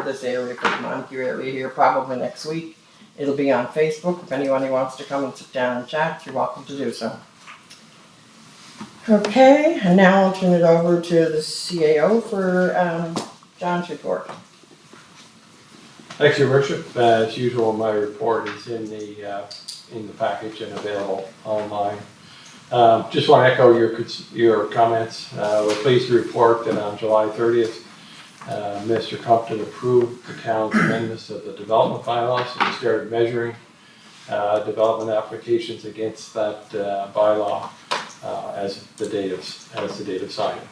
[SPEAKER 3] this area, for the Montague area here, probably next week. It'll be on Facebook. If anyone who wants to come and sit down and chat, you're welcome to do so. Okay, and now I'll turn it over to the CAO for John's report.
[SPEAKER 6] Thanks, Your Worship. As usual, my report is in the package and available online. Just want to echo your comments. We're pleased to report that on July 30th, Mr. Compton approved the town's amendments of the development bylaws, and we started measuring development applications against that bylaw as the date of signing.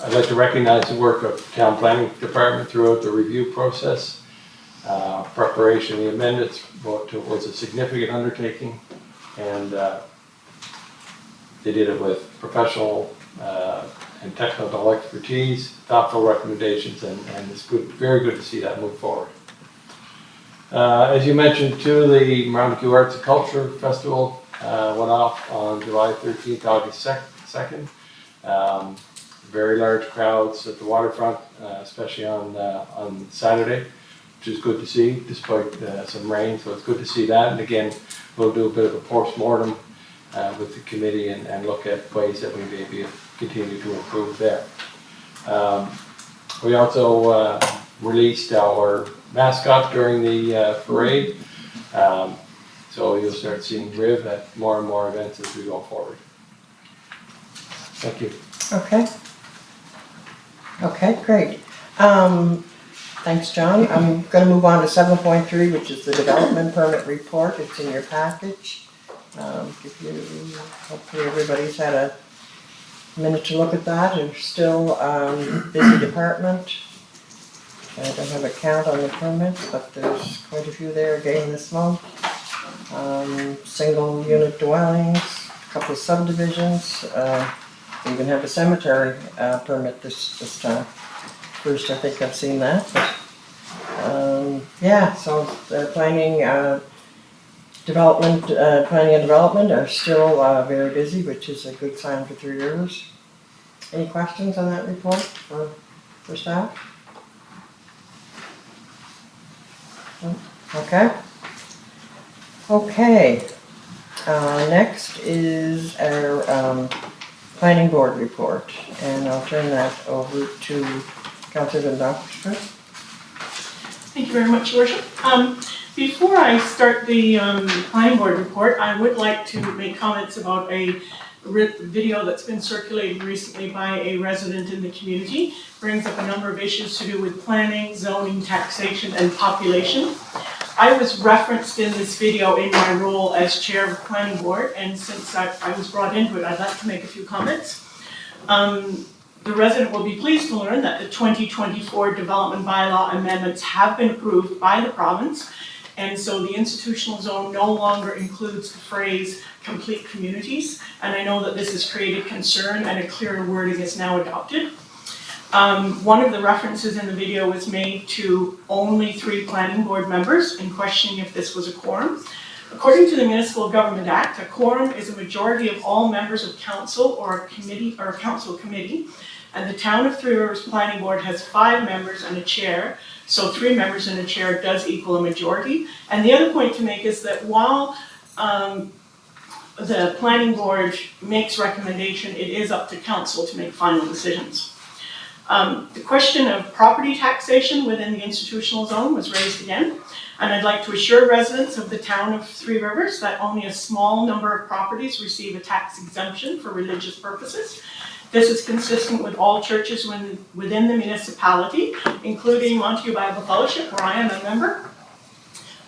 [SPEAKER 6] I'd like to recognize the work of the Town Planning Department throughout the review process. Preparation of the amendments was a significant undertaking, and they did it with professional and technical expertise, thoughtful recommendations, and it's good, very good to see that move forward. As you mentioned too, the Montague Arts and Culture Festival went off on July 13th, August 2nd. Very large crowds at the waterfront, especially on Saturday, which is good to see despite some rain, so it's good to see that. And again, we'll do a bit of a post-mortem with the committee and look at ways that we maybe continue to improve there. We also released our mascot during the parade, so you'll start seeing Riv at more and more events as we go forward. Thank you.
[SPEAKER 3] Okay, great. Thanks, John. I'm going to move on to 7.3, which is the development permit report. It's in your package. Hopefully everybody's had a minute to look at that. It's still busy department. I don't have a count on the permits, but there's quite a few there again this month. Single unit dwellings, a couple of subdivisions. We even have a cemetery permit this time. First, I think I've seen that, but yeah, so the planning and development are still very busy, which is a good sign for 3 years. Any questions on that report for staff? Okay. Next is our planning board report, and I'll turn that over to Councillor Dundon.
[SPEAKER 10] Thank you very much, Your Worship. Before I start the planning board report, I would like to make comments about a video that's been circulated recently by a resident in the community. It brings up a number of issues to do with planning, zoning, taxation, and population. I was referenced in this video in my role as chair of the planning board, and since I was brought into it, I'd like to make a few comments. The resident will be pleased to learn that the 2024 development bylaw amendments have been approved by the province, and so the institutional zone no longer includes the phrase complete communities, and I know that this has created concern and a clearer wording is now adopted. One of the references in the video was made to only 3 planning board members in questioning if this was a quorum. According to the Municipal Government Act, a quorum is a majority of all members of council or a committee or a council committee, and the Town of Three Rivers Planning Board has 5 members and a chair, so 3 members and a chair does equal a majority. And the other point to make is that while the planning board makes recommendation, it is up to council to make final decisions. The question of property taxation within the institutional zone was raised again, and I'd like to assure residents of the town of Three Rivers that only a small number of properties receive a tax exemption for religious purposes. This is consistent with all churches within the municipality, including Montague Bible Fellowship, where I am a member.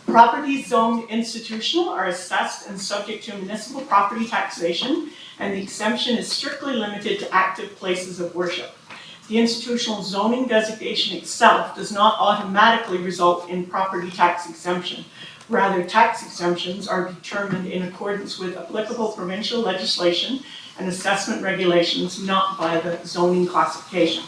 [SPEAKER 10] Properties zoned institutional are assessed and subject to municipal property taxation, and the exemption is strictly limited to active places of worship. The institutional zoning designation itself does not automatically result in property tax exemption. Rather, tax exemptions are determined in accordance with applicable provincial legislation and assessment regulations, not by the zoning classification.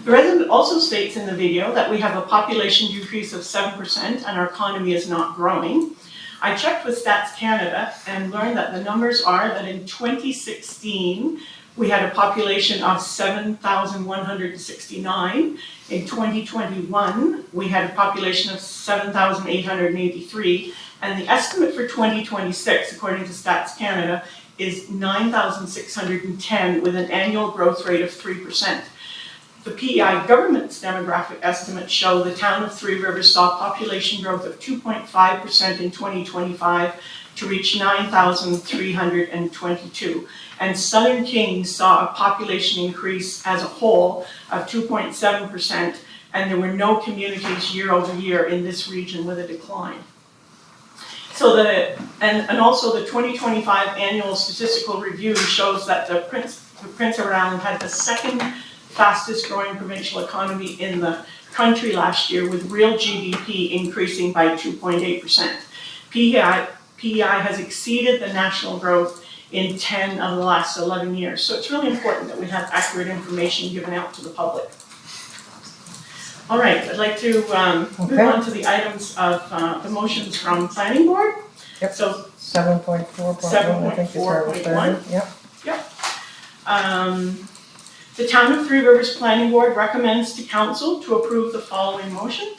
[SPEAKER 10] The resident also states in the video that we have a population decrease of 7% and our economy is not growing. I checked with Stats Canada and learned that the numbers are that in 2016, we had a population of 7,169. In 2021, we had a population of 7,883. And the estimate for 2026, according to Stats Canada, is 9,610 with an annual growth rate of 3%. The PEI government's demographic estimates show the town of Three Rivers saw population growth of 2.5% in 2025 to reach 9,322. And Southern Kings saw a population increase as a whole of 2.7%, and there were no communities year over year in this region with a decline. So and also the 2025 annual statistical review shows that the Prince Edward Island had the second fastest growing provincial economy in the country last year, with real GDP increasing by 2.8%. PEI has exceeded the national growth in 10 of the last 11 years. So it's really important that we have accurate information given out to the public. All right, I'd like to move on to the items of the motions from planning board.
[SPEAKER 3] Yep.
[SPEAKER 10] So
[SPEAKER 3] 7.4.1, I think is where we started. Yep.
[SPEAKER 10] The Town of Three Rivers Planning Board recommends to council to approve the following motion.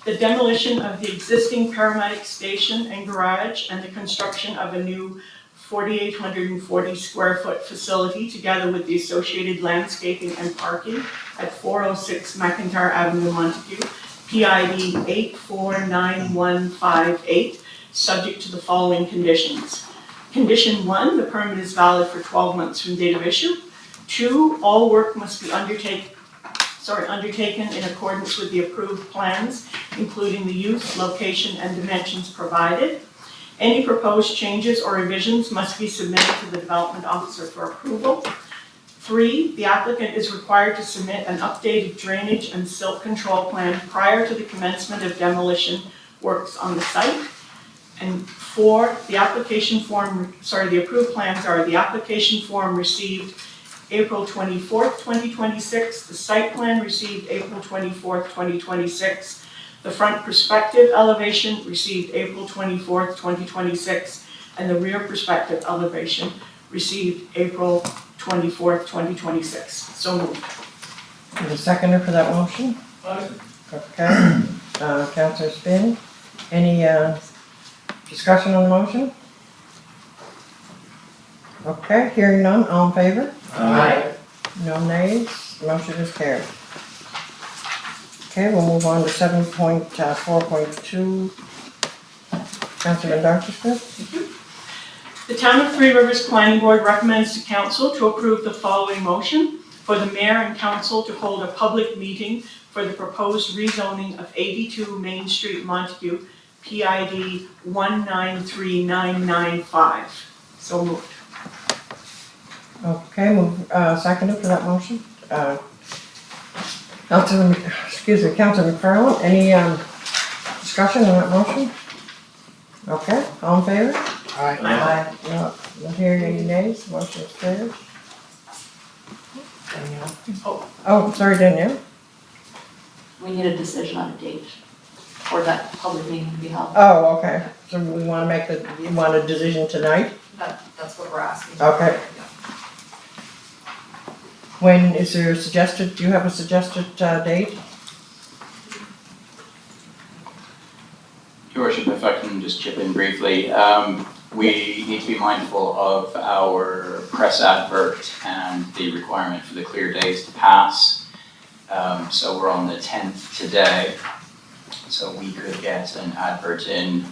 [SPEAKER 10] The demolition of the existing paramedic station and garage and the construction of a new 4,840 square foot facility together with the associated landscaping and parking at 406 McIntyre Avenue, Montague, PID 849158, subject to the following conditions. Condition 1, the permit is valid for 12 months from date of issue. 2, all work must be undertaken in accordance with the approved plans, including the use, location, and dimensions provided. Any proposed changes or revisions must be submitted to the development officer for approval. 3, the applicant is required to submit an updated drainage and silt control plan prior to the commencement of demolition works on the site. And 4, the approved plans are the application form received April 24th, 2026, the site plan received April 24th, 2026, the front perspective elevation received April 24th, 2026, and the rear perspective elevation received April 24th, 2026. So moved.
[SPEAKER 3] Is a seconder for that motion? Okay. Councillor Spin, any discussion on the motion? Okay, hearing none, all in favor?
[SPEAKER 2] Aye.
[SPEAKER 3] No nays, motion is carried. Okay, we'll move on to 7.4.2. Councilman Dr. Smith?
[SPEAKER 10] The Town of Three Rivers Planning Board recommends to council to approve the following motion for the mayor and council to hold a public meeting for the proposed rezoning of 82 Main Street, Montague, PID 193995. So moved.
[SPEAKER 3] Okay, seconder for that motion. Councilor McFarland, any discussion on that motion? Okay, all in favor?
[SPEAKER 2] Aye.
[SPEAKER 3] No hearing any nays, motion is carried. Oh, sorry, Danielle.
[SPEAKER 13] We need a decision on a date for that public meeting to be held.
[SPEAKER 3] Oh, okay, so we want to you want a decision tonight?
[SPEAKER 13] That's what we're asking.
[SPEAKER 3] Okay. When is there do you have a suggested date?
[SPEAKER 9] Your Worship, if I can just chip in briefly, we need to be mindful of our press advert and the requirement for the clear days to pass. So we're on the 10th today, so we could get an advert in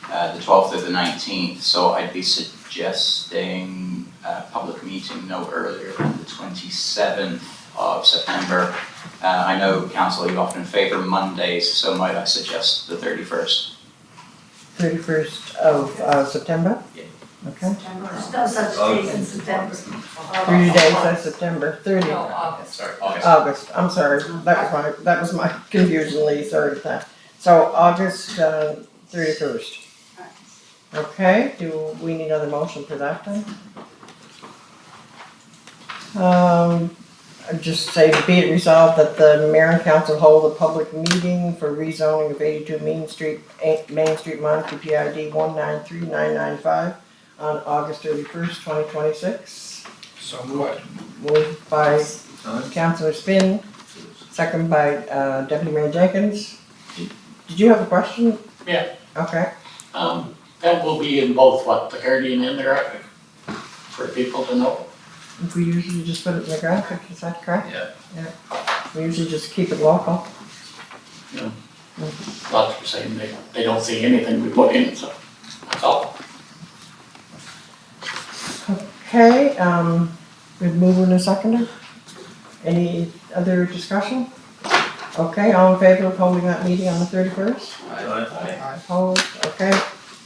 [SPEAKER 9] the 12th or the 19th. So I'd be suggesting a public meeting no earlier than the 27th of September. I know, Council, you often favour Mondays, so might I suggest the 31st?
[SPEAKER 3] 31st of September?
[SPEAKER 9] Yeah.
[SPEAKER 3] Okay.
[SPEAKER 13] No such days in September.
[SPEAKER 3] 3 days, that's September, 30th.
[SPEAKER 13] No, August.
[SPEAKER 9] Sorry, August.
[SPEAKER 3] August, I'm sorry, that was my confusion, Lee, sorry about that. So August 31st. Okay, do we need another motion for that then? I'd just say, be it resolved that the mayor and council hold a public meeting for rezoning of 82 Main Street, Montague, PID 193995 on August 31st, 2026.
[SPEAKER 5] So moved.
[SPEAKER 3] Moved by
[SPEAKER 2] Aye.
[SPEAKER 3] Councilor Spin, second by Deputy Mayor Jenkins. Did you have a question?
[SPEAKER 4] Yeah.
[SPEAKER 3] Okay.
[SPEAKER 4] That will be in both the Guardian and the Graphic, for people to know.
[SPEAKER 3] We usually just put it in the graphic, is that correct?
[SPEAKER 4] Yeah.
[SPEAKER 3] We usually just keep it local.
[SPEAKER 4] Lots are saying they don't see anything we put in, so that's all.
[SPEAKER 3] Okay, we've moved in a seconder. Any other discussion? Okay, all in favor of holding that meeting on the 31st?
[SPEAKER 2] Aye.
[SPEAKER 3] Opposed? Okay,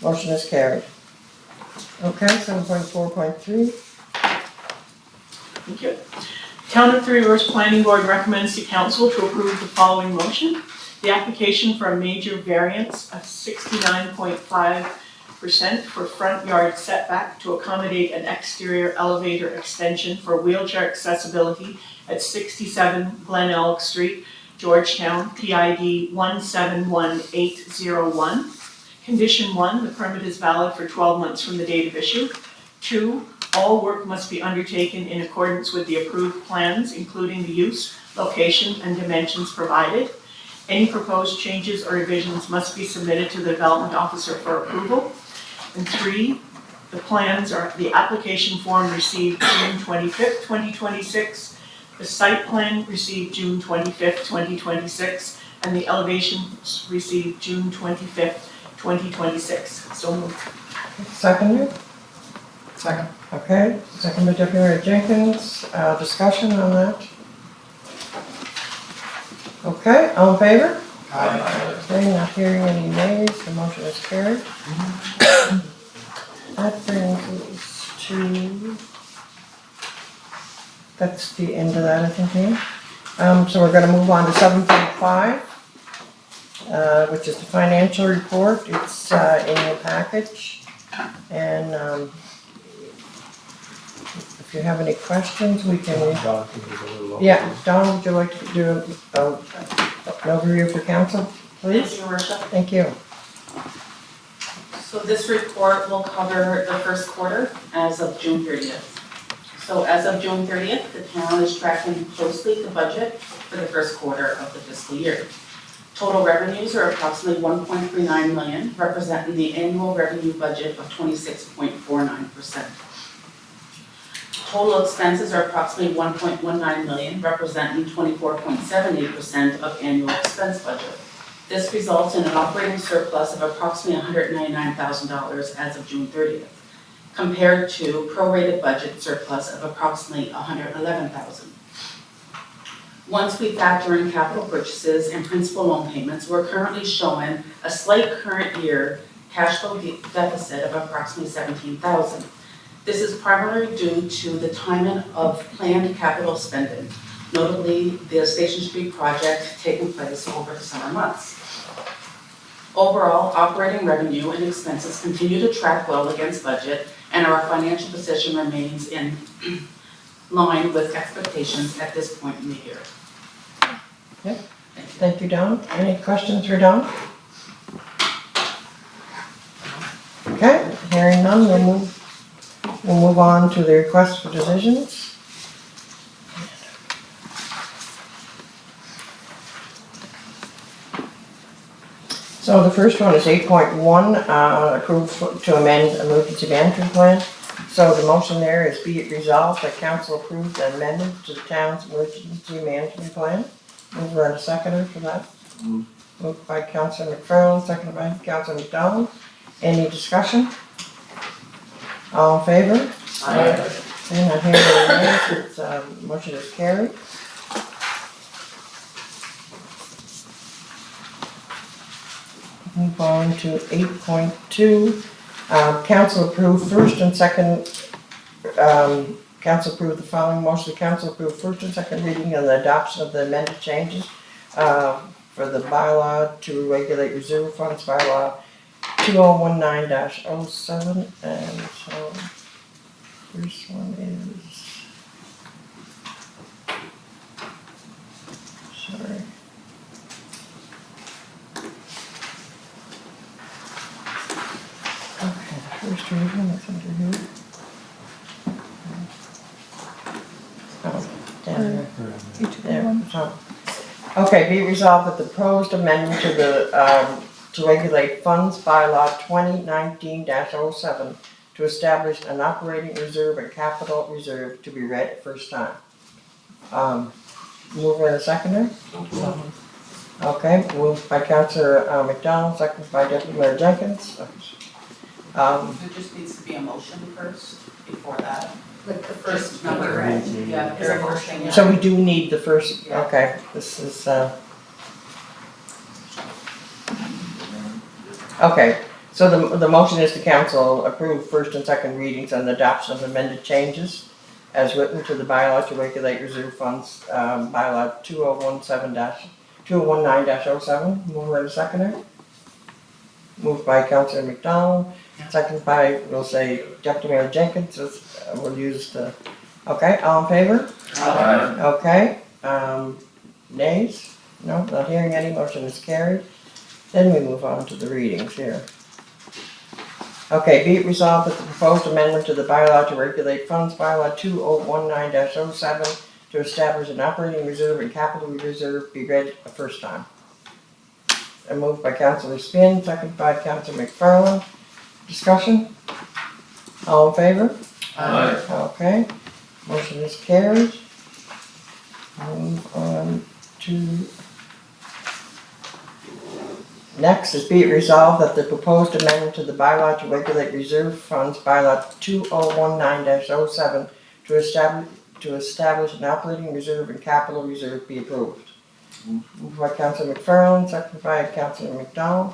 [SPEAKER 3] motion is carried. Okay, 7.4.3.
[SPEAKER 10] Thank you. Town of Three Rivers Planning Board recommends to council to approve the following motion. The application for a major variance of 69.5% for front yard setback to accommodate an exterior elevator extension for wheelchair accessibility at 67 Glen Elk Street, Georgetown, PID 171801. Condition 1, the permit is valid for 12 months from the date of issue. 2, all work must be undertaken in accordance with the approved plans, including the use, location, and dimensions provided. Any proposed changes or revisions must be submitted to the development officer for approval. And 3, the application form received June 25th, 2026. The site plan received June 25th, 2026, and the elevations received June 25th, 2026. So moved.
[SPEAKER 3] Seconder?
[SPEAKER 5] Second.
[SPEAKER 3] Okay, second by Deputy Mayor Jenkins. Discussion on that? Okay, all in favor? Okay, not hearing any nays, the motion is carried. That brings us to, that's the end of that, I think, Ian. So we're gonna move on to 7.5, which is the financial report. It's in your package. And if you have any questions, we can,
[SPEAKER 6] Don can give a little
[SPEAKER 3] yeah,
[SPEAKER 6] overview.
[SPEAKER 3] Don, would you like to do an overview for council, please?
[SPEAKER 8] Your worship.
[SPEAKER 3] Thank you.
[SPEAKER 8] So this report will cover the first quarter as of June 30th. So as of June 30th, the town is tracking closely the budget for the first quarter of the fiscal year. Total revenues are approximately 1.39 million, representing the annual revenue budget of 26.49%. Total expenses are approximately 1.19 million, representing 24.78% of annual expense budget. This results in an operating surplus of approximately $199,000 as of June 30th, compared to prorated budget surplus of approximately $111,000. Once we factor in capital purchases and principal loan payments, we're currently showing a slight current year cash flow deficit of approximately $17,000. This is primarily due to the timing of planned capital spending, notably the Station Street project taking place over the summer months. Overall, operating revenue and expenses continue to track well against budget, and our financial position remains in line with expectations at this point in the year.
[SPEAKER 3] Okay. Thank you, Don. Any questions for Don? Okay, hearing none, we'll move on to the request for decisions. So the first one is 8.1, approve to amend emergency management plan. So the motion there is be it resolved that council approves an amendment to the town's emergency management plan. Move on a seconder for that. Moved by Councilor McFarland, seconded by Councilor McDonald. Any discussion? All in favor?
[SPEAKER 4] Aye.
[SPEAKER 3] And I hear the nays, it's, motion is carried. Move on to 8.2, council approved first and second, council approved the following motion, the council approved first and second reading and the adoption of the amended changes for the bylaw to regulate reserve funds bylaw 2019-07, and so first one is, sorry. Okay, the first reading is under here. Oh, down here. There, so. Okay, be resolved that the proposed amendment to the, to regulate funds bylaw 2019-07 to establish an operating reserve and capital reserve to be read at first time. Mover and a seconder? Okay, moved by Councilor McDonald, seconded by Deputy Mayor Jenkins.
[SPEAKER 8] There just needs to be a motion first before that.
[SPEAKER 7] With the
[SPEAKER 8] First
[SPEAKER 7] first
[SPEAKER 8] number,
[SPEAKER 7] number.
[SPEAKER 8] right? Yeah, because the first thing.
[SPEAKER 3] So we do need the first,
[SPEAKER 8] Yeah.
[SPEAKER 3] okay, this is, okay, so the motion is the council approve first and second readings and adoption of amended changes as written to the bylaw to regulate reserve funds, bylaw 2019-07, mover and seconder. Moved by Councilor McDonald, seconded by, we'll say, Deputy Mayor Jenkins, we'll use the, okay, all in favor?
[SPEAKER 2] Aye.
[SPEAKER 3] Okay, nays? No, not hearing any, motion is carried. Then we move on to the readings here. Okay, be it resolved that the proposed amendment to the bylaw to regulate funds bylaw 2019-07 to establish an operating reserve and capital reserve be read a first time. And moved by Councilor Spin, seconded by Councilor McFarland. Discussion? All in favor?
[SPEAKER 2] Aye.
[SPEAKER 3] Okay, motion is carried. Move on to. Next is be it resolved that the proposed amendment to the bylaw to regulate reserve funds bylaw 2019-07 to establish an operating reserve and capital reserve be approved. Moved by Councilor McFarland, seconded by Councilor McDonald.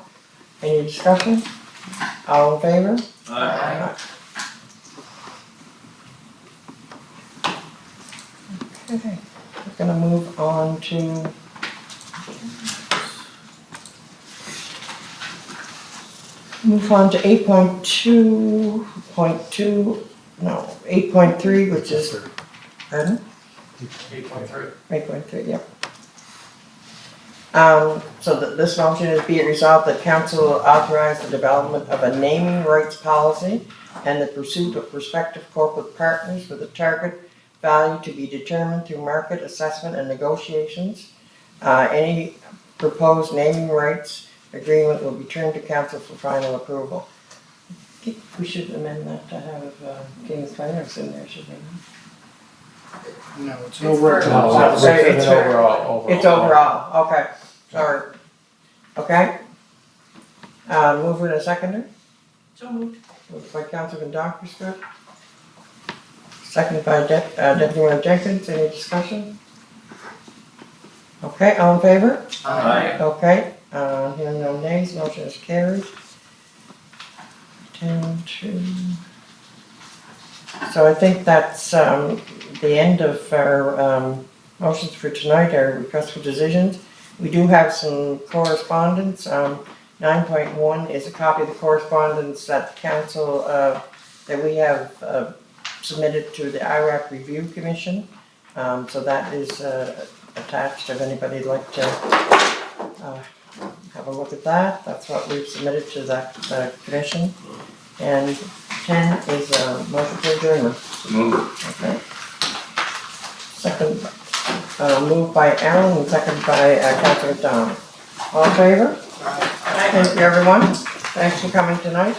[SPEAKER 3] Any discussion? All in favor?
[SPEAKER 2] Aye.
[SPEAKER 3] Okay, we're gonna move on to. Move on to 8.3, which is, pardon?
[SPEAKER 5] 8.3.
[SPEAKER 3] 8.3, yep. So this motion is be it resolved that council will authorize the development of a naming rights policy and the pursuit of prospective corporate partners with a target value to be determined through market assessment and negotiations. Any proposed naming rights agreement will be turned to council for final approval. I think we should amend that to have King's Finance in there, should we?
[SPEAKER 5] No, it's an overall.
[SPEAKER 6] No,
[SPEAKER 3] Sorry,
[SPEAKER 6] it's an overall.
[SPEAKER 3] It's overall, okay, sorry. Okay? Mover and a seconder?
[SPEAKER 10] So moved.
[SPEAKER 3] Moved by Councilman Doctor Script. Seconded by Deputy Mayor Jenkins, any discussion? Okay, all in favor?
[SPEAKER 2] Aye.
[SPEAKER 3] Okay, hearing no nays, motion is carried. 10 to. So I think that's the end of our motions for tonight, our request for decisions. We do have some correspondence. 9.1 is a copy of the correspondence that council, that we have submitted to the IRAC Review Commission. So that is attached if anybody'd like to have a look at that. That's what we've submitted to that commission. And 10 is a motion for adjournment.
[SPEAKER 2] Move.
[SPEAKER 3] Okay. Second, moved by Aaron and seconded by Councilor McDonald. All in favor?
[SPEAKER 10] Aye.
[SPEAKER 3] Thank you, everyone. Thanks for coming tonight.